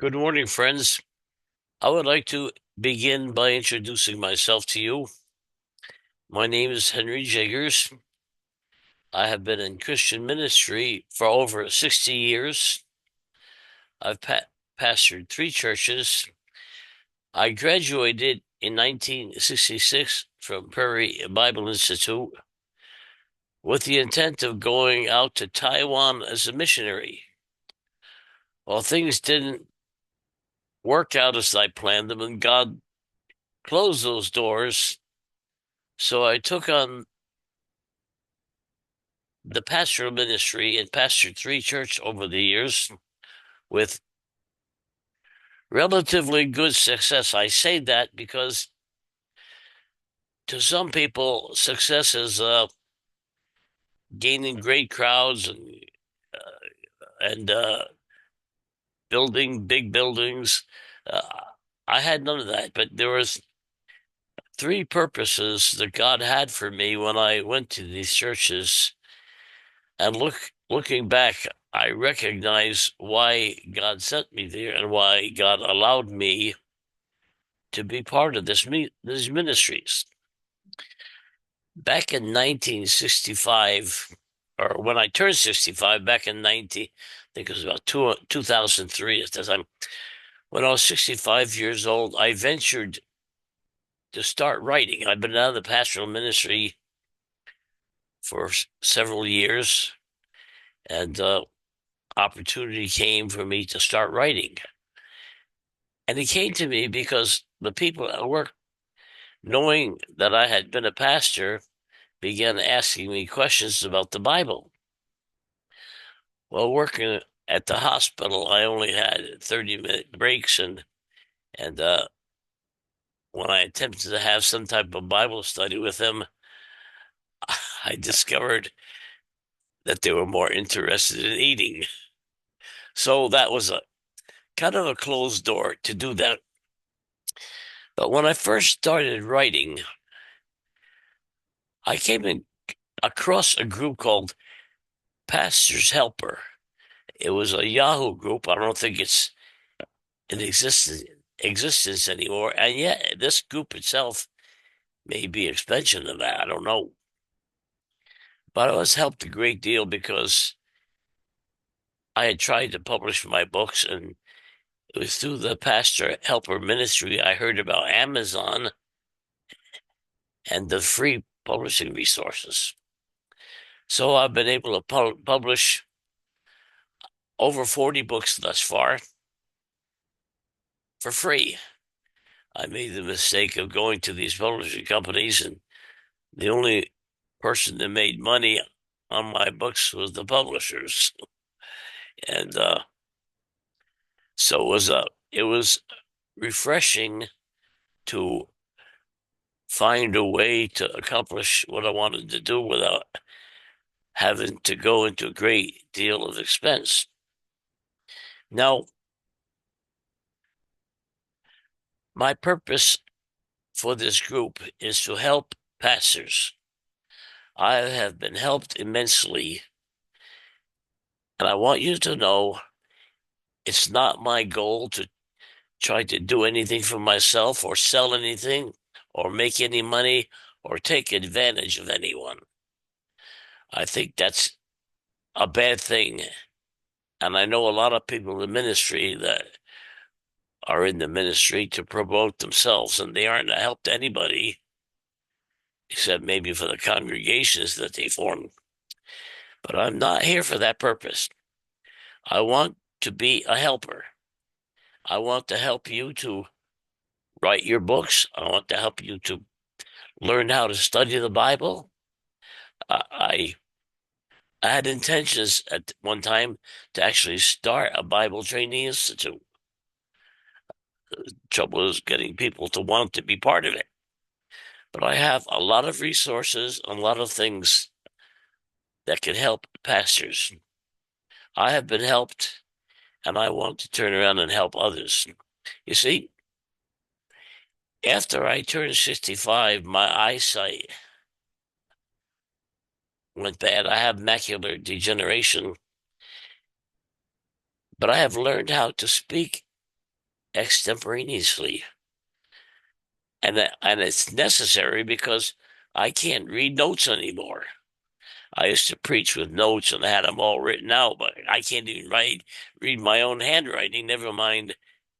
Good morning, friends. I would like to begin by introducing myself to you. My name is Henry Jaggers. I have been in Christian ministry for over 60 years. I've pastored 3 churches. I graduated in 1966 from Prairie Bible Institute with the intent of going out to Taiwan as a missionary. Well, things didn't work out as I planned them, and God closed those doors. So I took on the pastoral ministry and pastored 3 churches over the years with relatively good success. I say that because to some people, success is gaining great crowds and building big buildings. Uh, I had none of that, but there was 3 purposes that God had for me when I went to these churches. And looking back, I recognize why God sent me there and why God allowed me to be part of these ministries. Back in 1965, or when I turned 65, back in 90, I think it was about 2003 at the time, when I was 65 years old, I ventured to start writing. I've been out of the pastoral ministry for several years, and opportunity came for me to start writing. And it came to me because the people at work, knowing that I had been a pastor, began asking me questions about the Bible. Well, working at the hospital, I only had 30-minute breaks, and when I attempted to have some type of Bible study with them, I discovered that they were more interested in eating. So that was a kind of a closed door to do that. But when I first started writing, I came across a group called Pastor's Helper. It was a Yahoo group. I don't think it's in existence anymore. And yet this group itself may be expansion of that. I don't know. But I was helped a great deal because I had tried to publish my books, and it was through the Pastor Helper Ministry I heard about Amazon and the free publishing resources. So I've been able to publish over 40 books thus far for free. I made the mistake of going to these publishing companies, and the only person that made money on my books was the publishers. And so it was refreshing to find a way to accomplish what I wanted to do without having to go into a great deal of expense. Now, my purpose for this group is to help pastors. I have been helped immensely, and I want you to know it's not my goal to try to do anything for myself or sell anything or make any money or take advantage of anyone. I think that's a bad thing. And I know a lot of people in the ministry that are in the ministry to promote themselves, and they aren't a help to anybody except maybe for the congregations that they form. But I'm not here for that purpose. I want to be a helper. I want to help you to write your books. I want to help you to learn how to study the Bible. I I had intentions at one time to actually start a Bible training institute. Trouble is getting people to want to be part of it. But I have a lot of resources, a lot of things that can help pastors. I have been helped, and I want to turn around and help others. You see, after I turned 65, my eyesight went bad. I have macular degeneration, but I have learned how to speak extemporaneously. And it's necessary because I can't read notes anymore. I used to preach with notes and I had them all written out, but I can't even read my own handwriting, never mind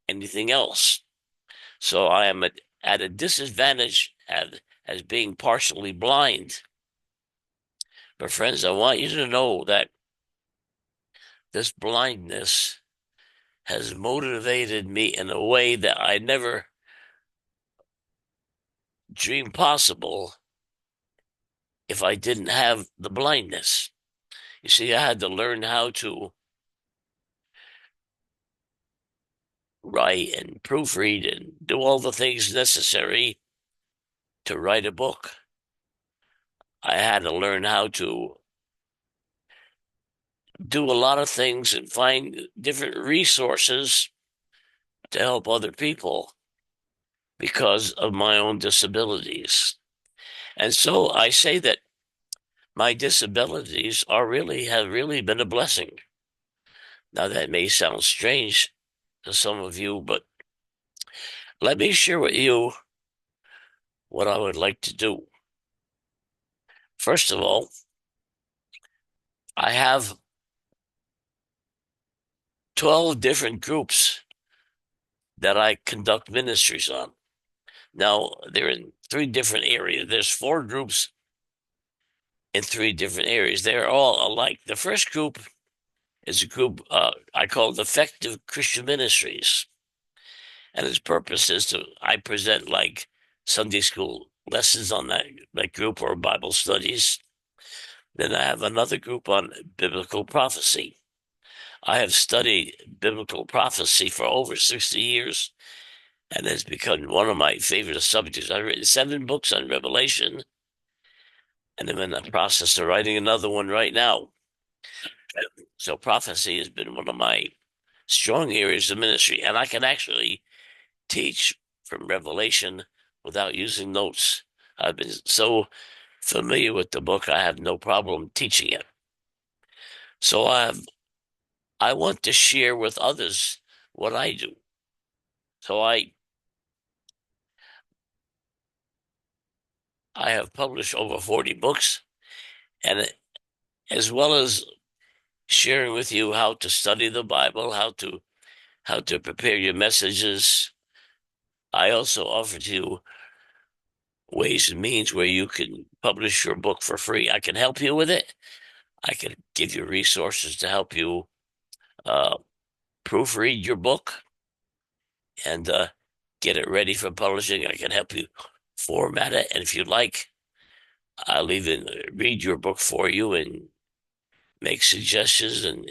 anything else. So I am at a disadvantage as being partially blind. But friends, I want you to know that this blindness has motivated me in a way that I never dreamed possible if I didn't have the blindness. You see, I had to learn how to write and proofread and do all the things necessary to write a book. I had to learn how to do a lot of things and find different resources to help other people because of my own disabilities. And so I say that my disabilities have really been a blessing. Now that may sound strange to some of you, but let me share with you what I would like to do. First of all, I have 12 different groups that I conduct ministries on. Now, they're in three different areas. There's four groups in three different areas. They're all alike. The first group is a group I call Effective Christian Ministries. And its purpose is I present like Sunday school lessons on that group or Bible studies. Then I have another group on biblical prophecy. I have studied biblical prophecy for over 60 years, and it's become one of my favorite subjects. I've written 7 books on Revelation, and I'm in the process of writing another one right now. So prophecy has been one of my strong areas of ministry, and I can actually teach from Revelation without using notes. I've been so familiar with the book, I have no problem teaching it. So I want to share with others what I do. So I have published over 40 books, and as well as sharing with you how to study the Bible, how to prepare your messages, I also offer to you ways and means where you can publish your book for free. I can help you with it. I can give you resources to help you uh, proofread your book and get it ready for publishing. I can help you format it. And if you'd like, I'll even read your book for you and make suggestions. And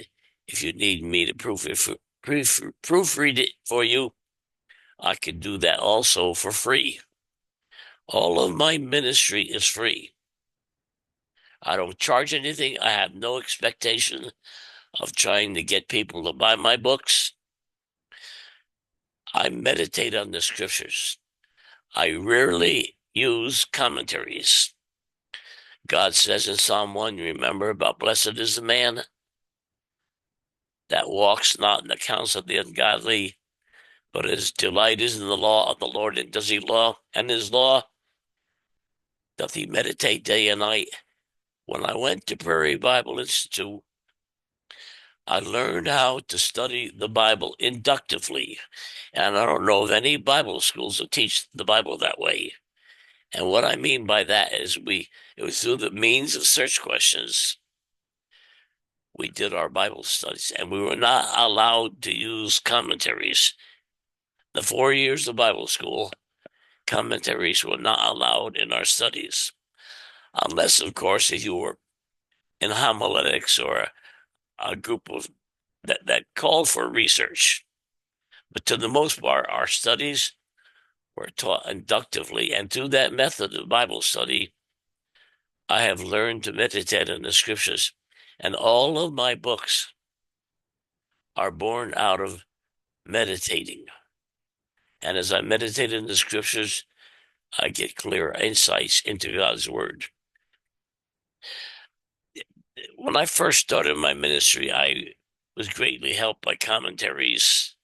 if you need me to proofread it for you, I can do that also for free. All of my ministry is free. I don't charge anything. I have no expectation of trying to get people to buy my books. I meditate on the scriptures. I rarely use commentaries. God says in Psalm 1, remember about blessed is the man that walks not in the counsel of the ungodly, but his delight is in the law of the Lord, and does he law and his law doth he meditate day and night. When I went to Prairie Bible Institute, I learned how to study the Bible inductively. And I don't know of any Bible schools that teach the Bible that way. And what I mean by that is it was through the means of search questions we did our Bible studies, and we were not allowed to use commentaries. The 4 years of Bible school, commentaries were not allowed in our studies, unless, of course, if you were in homiletics or a group of that called for research. But to the most part, our studies were taught inductively, and through that method of Bible study, I have learned to meditate on the scriptures, and all of my books are born out of meditating. And as I meditate in the scriptures, I get clear insights into God's word. When I first started my ministry, I was greatly helped by commentaries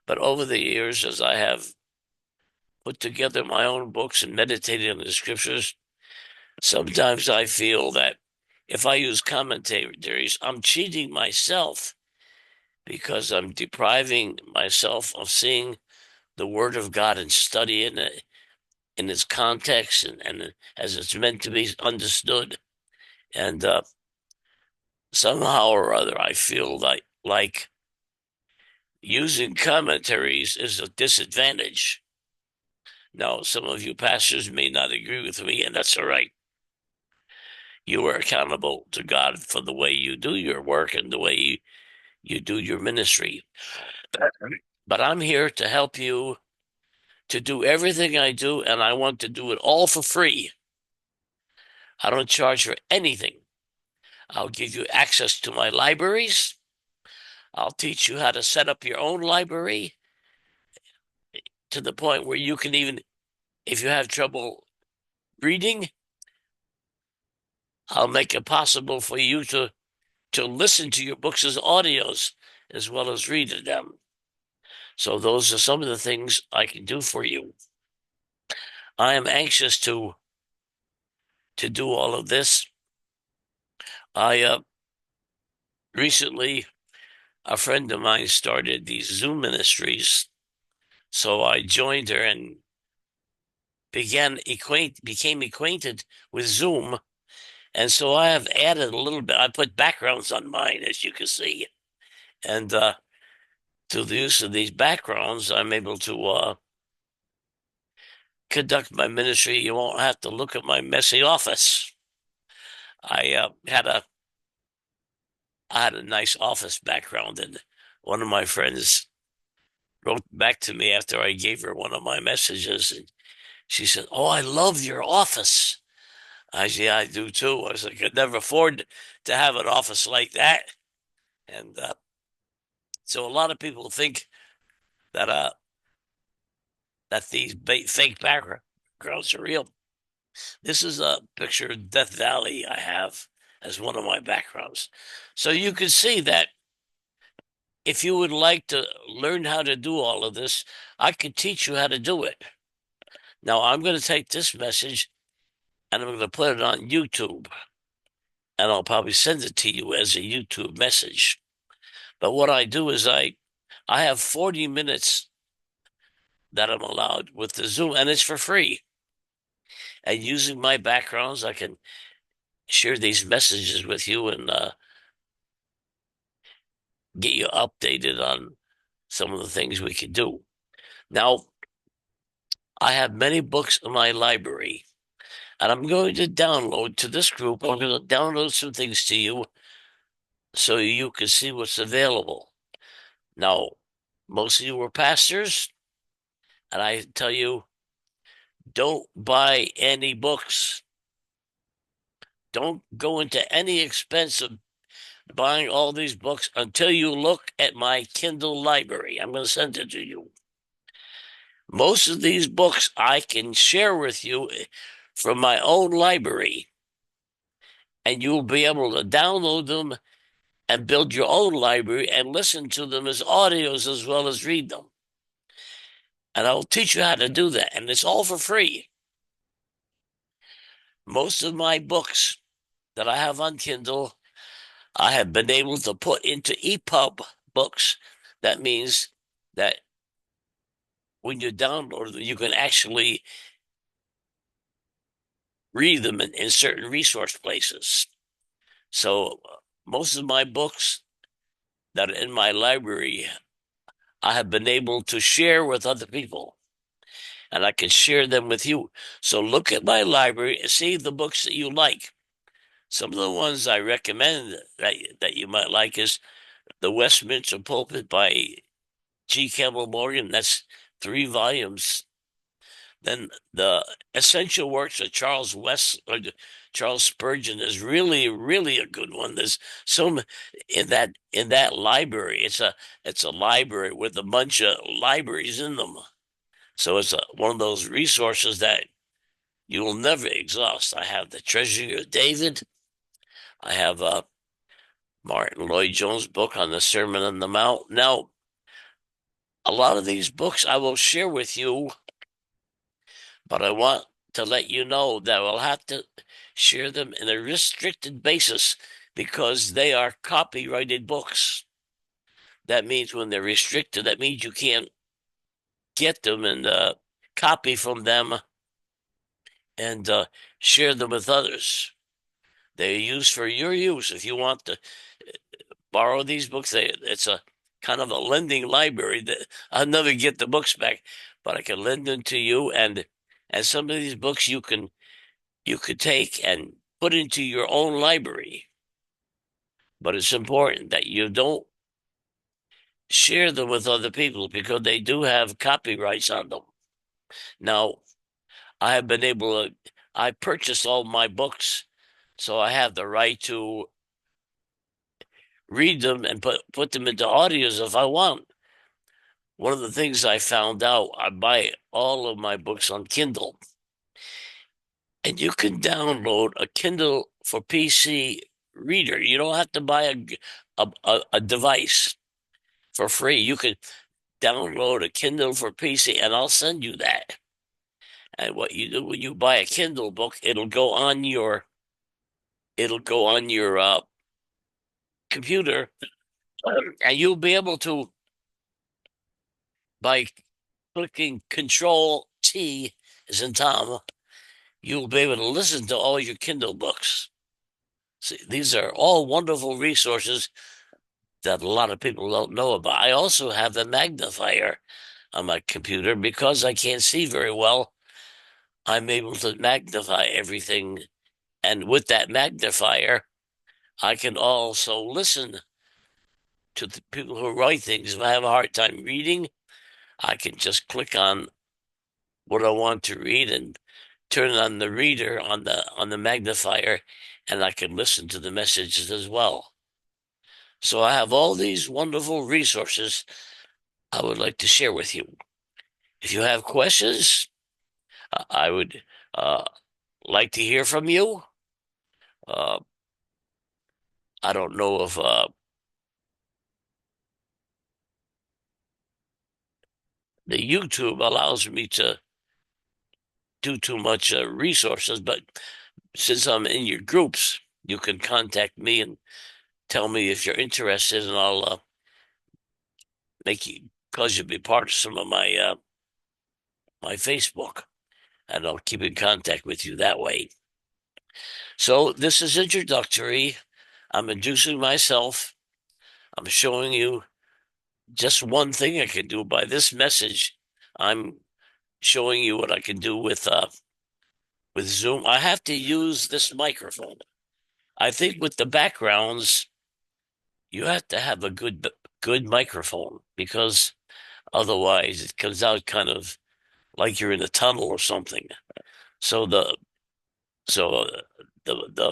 But over the years, as I have put together my own books and meditated on the scriptures, sometimes I feel that if I use commentaries, I'm cheating myself because I'm depriving myself of seeing the Word of God and studying it in its context and as it's meant to be understood. And somehow or other, I feel like using commentaries is a disadvantage. Now, some of you pastors may not agree with me, and that's all right. You are accountable to God for the way you do your work and the way you do your ministry. But I'm here to help you to do everything I do, and I want to do it all for free. I don't charge for anything. I'll give you access to my libraries. I'll teach you how to set up your own library to the point where you can even, if you have trouble reading, I'll make it possible for you to listen to your books as audios as well as read them. So those are some of the things I can do for you. I am anxious to do all of this. I recently a friend of mine started these Zoom ministries, so I joined her and became acquainted with Zoom, and so I have added a little bit. I put backgrounds on mine, as you can see, and through the use of these backgrounds, I'm able to conduct my ministry. You won't have to look at my messy office. I had a nice office background, and one of my friends wrote back to me after I gave her one of my messages, and she said, "Oh, I love your office." I said, "Yeah, I do too." I was like, I could never afford to have an office like that. And so a lot of people think that that these fake backgrounds are real. This is a picture of Death Valley I have as one of my backgrounds. So you can see that if you would like to learn how to do all of this, I could teach you how to do it. Now, I'm going to take this message and I'm going to put it on YouTube, and I'll probably send it to you as a YouTube message. But what I do is I have 40 minutes that I'm allowed with the Zoom, and it's for free. And using my backgrounds, I can share these messages with you and get you updated on some of the things we can do. Now, I have many books in my library, and I'm going to download to this group. I'm going to download some things to you so you can see what's available. Now, most of you are pastors, and I tell you, don't buy any books. Don't go into any expense of buying all these books until you look at my Kindle library. I'm going to send it to you. Most of these books I can share with you from my own library, and you'll be able to download them and build your own library and listen to them as audios as well as read them. And I'll teach you how to do that, and it's all for free. Most of my books that I have on Kindle, I have been able to put into EPUB books. That means that when you download them, you can actually read them in certain resource places. So most of my books that are in my library, I have been able to share with other people, and I can share them with you. So look at my library and see the books that you like. Some of the ones I recommend that you might like is The Westminster Pulpit by G. Campbell Morgan. That's 3 volumes. Then the essential works of Charles Spurgeon is really, really a good one. There's some in that library. It's a library with a bunch of libraries in them. So it's one of those resources that you will never exhaust. I have the Treasury of David. I have a Martin Lloyd-Jones book on the Sermon on the Mount. Now, A lot of these books I will share with you, but I want to let you know that I'll have to share them in a restricted basis because they are copyrighted books. That means when they're restricted, that means you can't get them and copy from them and share them with others. They're used for your use. If you want to borrow these books, it's a kind of a lending library that I'll never get the books back, but I can lend them to you. And some of these books you could take and put into your own library. But it's important that you don't share them with other people because they do have copyrights on them. Now, I have been able to, I purchased all my books, so I have the right to read them and put them into audios if I want. One of the things I found out, I buy all of my books on Kindle, and you can download a Kindle for PC reader. You don't have to buy a device for free. You can download a Kindle for PC, and I'll send you that. And what you do when you buy a Kindle book, it'll go on your computer, and you'll be able to, by clicking Control T as in Tom, you'll be able to listen to all your Kindle books. See, these are all wonderful resources that a lot of people don't know about. I also have a magnifier on my computer because I can't see very well. I'm able to magnify everything. And with that magnifier, I can also listen to the people who write things. If I have a hard time reading, I can just click on what I want to read and turn on the reader on the magnifier, and I can listen to the messages as well. So I have all these wonderful resources I would like to share with you. If you have questions, I would uh, like to hear from you. Uh, I don't know if the YouTube allows me to do too much resources, but since I'm in your groups, you can contact me and tell me if you're interested, and I'll make you cause you to be part of some of my Facebook, and I'll keep in contact with you that way. So this is introductory. I'm introducing myself. I'm showing you just one thing I can do by this message. I'm showing you what I can do with Zoom. I have to use this microphone. I think with the backgrounds, you have to have a good microphone because otherwise it comes out kind of like you're in a tunnel or something. So the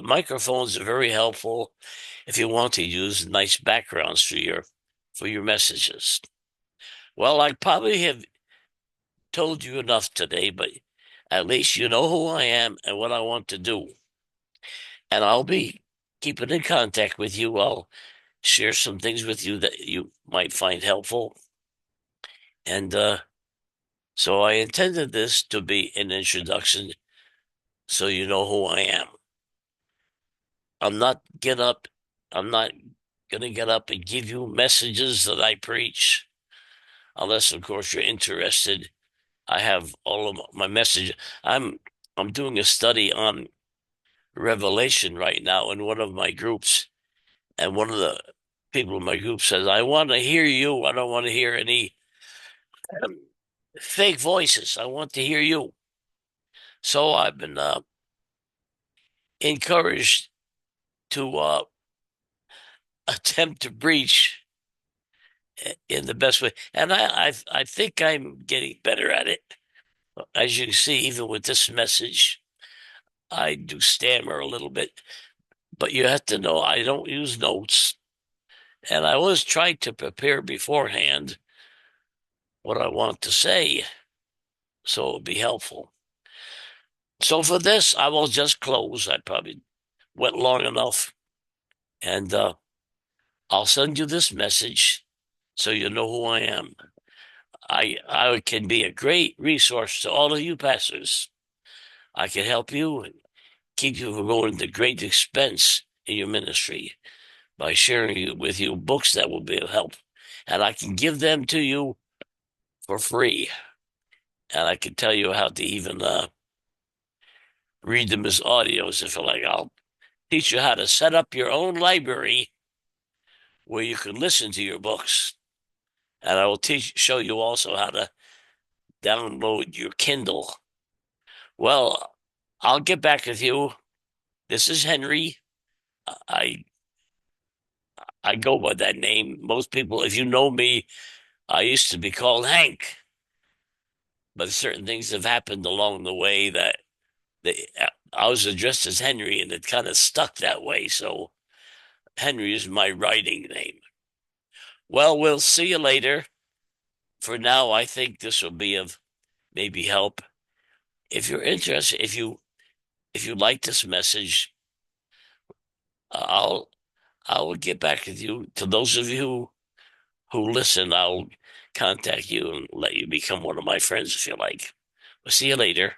microphones are very helpful if you want to use nice backgrounds for your messages. Well, I probably have told you enough today, but at least you know who I am and what I want to do. And I'll be keeping in contact with you. I'll share some things with you that you might find helpful. And so I intended this to be an introduction so you know who I am. I'm not get up, I'm not gonna get up and give you messages that I preach, unless of course you're interested. I have all of my message. I'm doing a study on Revelation right now in one of my groups, and one of the people in my group says, I want to hear you. I don't want to hear any um, fake voices. I want to hear you. So I've been encouraged to attempt to preach in the best way, and I think I'm getting better at it. As you can see, even with this message, I do stammer a little bit, but you have to know I don't use notes, and I always try to prepare beforehand what I want to say, so it'll be helpful. So for this, I will just close. I probably went long enough, and I'll send you this message so you know who I am. I can be a great resource to all of you pastors. I can help you and keep you from going to great expense in your ministry by sharing with you books that will be of help. And I can give them to you for free. And I can tell you how to even read them as audios if you like. I'll teach you how to set up your own library where you can listen to your books. And I will show you also how to download your Kindle. Well, I'll get back with you. This is Henry. I I go by that name. Most people, if you know me, I used to be called Hank, but certain things have happened along the way that I was addressed as Henry, and it kind of stuck that way. So Henry is my writing name. Well, we'll see you later. For now, I think this will be of maybe help. If you're interested, if you like this message, I'll I will get back with you. To those of you who listen, I'll contact you and let you become one of my friends if you like. We'll see you later.